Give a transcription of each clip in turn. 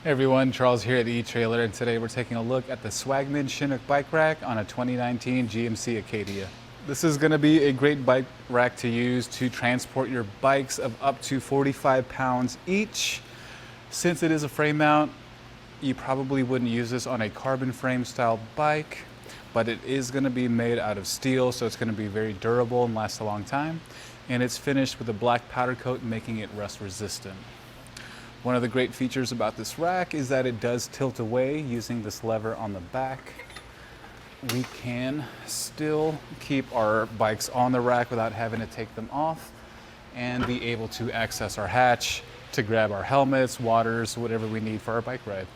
Hey everyone, Charles here at the etrailer, and today we're taking a look at the Swagman Chinook Bike Rack on a 2019 GMC Acadia. This is going to be a great bike rack to use to transport your bikes of up to 45 pounds each. Since it is a frame mount, you probably wouldn't use this on a carbon frame style bike, but it is going to be made out of steel, so it's going to be very durable and last a long time. And it's finished with a black powder coat, making it rust resistant. One of the great features about this rack is that it does tilt away using this lever on the back. We can still keep our bikes on the rack without having to take them off and be able to access our hatch to grab our helmets, waters, whatever we need for our bike ride.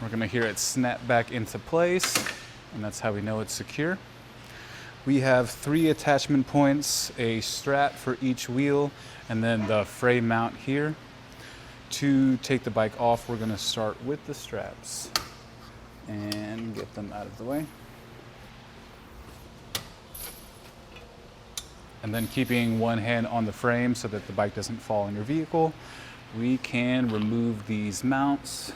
We're going to hear it snap back into place, and that's how we know it's secure. We have 3 attachment points, a strap for each wheel, and then the frame mount here. To take the bike off, we're going to start with the straps and get them out of the way. And then keeping one hand on the frame so that the bike doesn't fall in your vehicle, we can remove these mounts.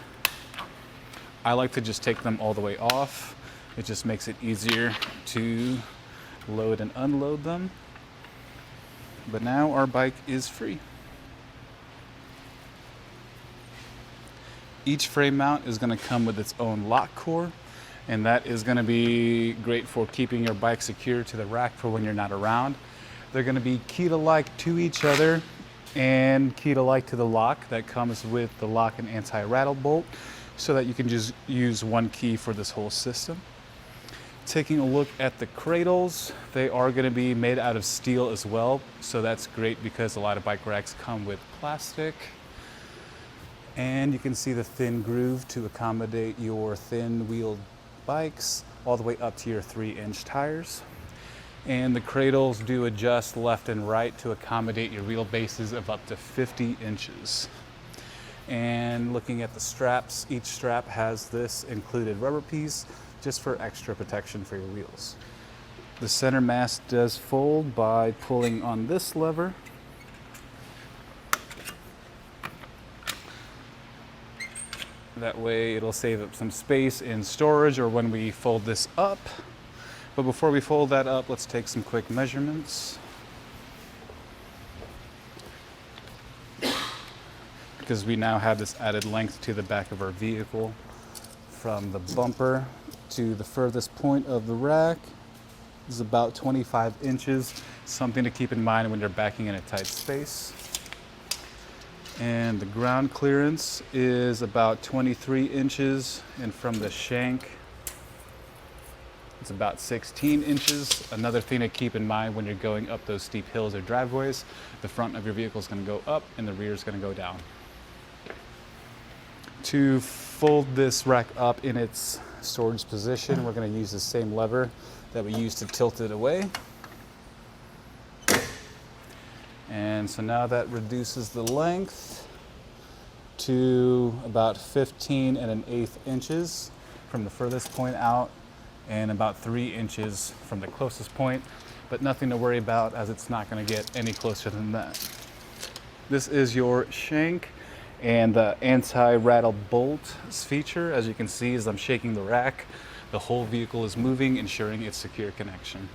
I like to just take them all the way off. It just makes it easier to load and unload them. But now our bike is free. Each frame mount is going to come with its own lock core, and that is going to be great for keeping your bike secure to the rack for when you're not around. They're going to be key-to-like to each other and key-to-like to the lock that comes with the lock and anti-rattle bolt, so that you can just use one key for this whole system. Taking a look at the cradles, they are going to be made out of steel as well, so that's great because a lot of bike racks come with plastic. And you can see the thin groove to accommodate your thin wheeled bikes all the way up to your 3-inch tires. And the cradles do adjust left and right to accommodate your wheelbases of up to 50 inches. And looking at the straps, each strap has this included rubber piece just for extra protection for your wheels. The center mast does fold by pulling on this lever. That way it'll save up some space in storage or when we fold this up. But before we fold that up, let's take some quick measurements. Because we now have this added length to the back of our vehicle. From the bumper to the furthest point of the rack is about 25 inches, something to keep in mind when you're backing in a tight space. And the ground clearance is about 23 inches, and from the shank, it's about 16 inches. Another thing to keep in mind when you're going up those steep hills or driveways, the front of your vehicle is going to go up and the rear is going to go down. To fold this rack up in its storage position, we're going to use the same lever that we used to tilt it away. And so now that reduces the length to about 15 1/8 inches from the furthest point out and about 3 inches from the closest point, but nothing to worry about as it's not going to get any closer than that. This is your shank. And the anti-rattle bolt feature, as you can see as I'm shaking the rack, the whole vehicle is moving, ensuring its secure connection.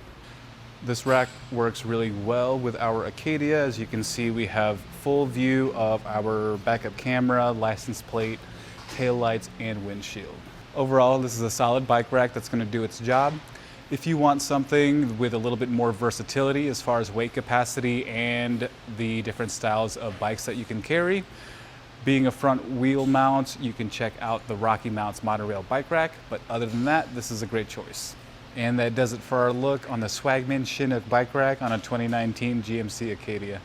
This rack works really well with our Acadia. As you can see, we have full view of our backup camera, license plate, tail lights, and windshield. Overall, this is a solid bike rack that's going to do its job. If you want something with a little bit more versatility as far as weight capacity and the different styles of bikes that you can carry, being a front wheel mount, you can check out the Rocky Mounts monorail bike rack, but other than that, this is a great choice. And that does it for our look on the Swagman Chinook Bike Rack on a 2019 GMC Acadia.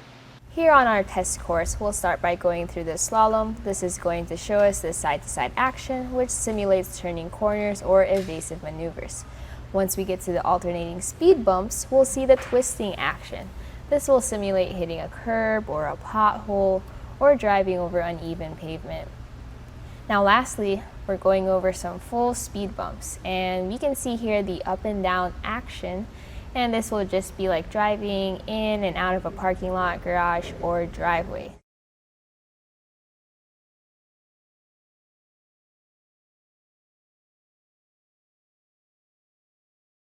Here on our test course, we'll start by going through the slalom. This is going to show us the side-to-side action, which simulates turning corners or evasive maneuvers. Once we get to the alternating speed bumps, we'll see the twisting action. This will simulate hitting a curb or a pothole or driving over uneven pavement. Now lastly, we're going over some full speed bumps, and we can see here the up and down action And this will just be like driving in and out of a parking lot, garage, or driveway.